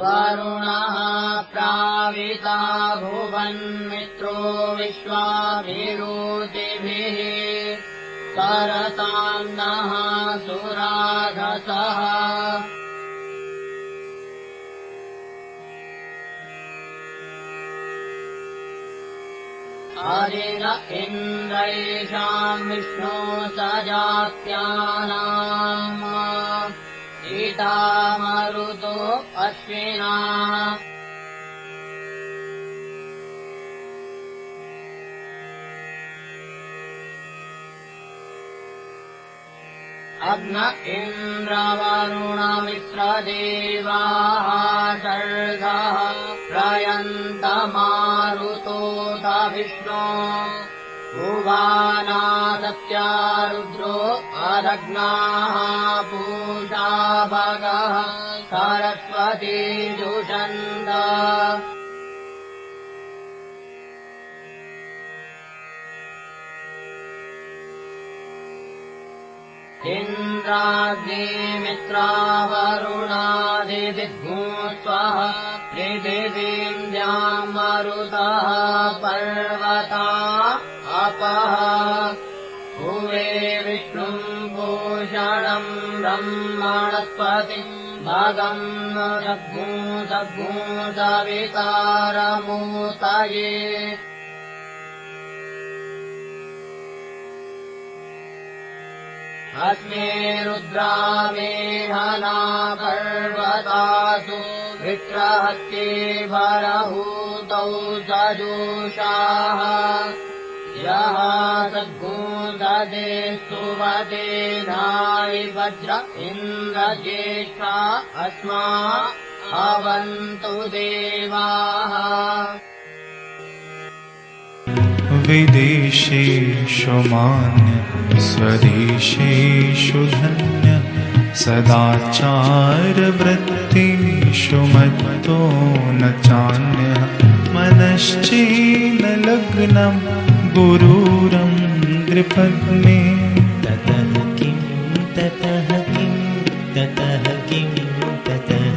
वरुणः प्राविता भुवन्मित्रो विश्वाभिरूतिभिः सरताम् नः सुराधसः हरिण इन्द्रैषाम् विष्णो सजात्यानाम् ईता मरुतो अश्विना अग्न इन्द्रवरुणमित्रदेवाः शर्धः प्रयन्तमारुतोत विष्णो भुवानादत्या रुद्रो अदग्नाः पूषा भगः सरस्वती जुषन्त इन्द्राग्निमित्रावरुणादिदिग्भूस्वः पृथिवीन्द्याम् मरुतः पर्वता अपः भुवे विष्णुम् भूषणम् ब्रह्मणस्पतिम् भगम् सद्भूतवितारमूतये अस्मे रुद्रामेहना पर्वतासु विक्रहत्ये भरहूतौ सजोषाः यः सद्भूतदे सुवदे धायि वज्र इन्द्रज्येष्ठा अस्मा अवन्तु देवाः विदेशेषु मान्य स्वदेशेषु धन्य सदाचारवृत्तिषु मत्तो न चान्यः मनश्चेन लग्नं गुरुरं नृपत्ने ततः किं ततः किं ततः किं ततः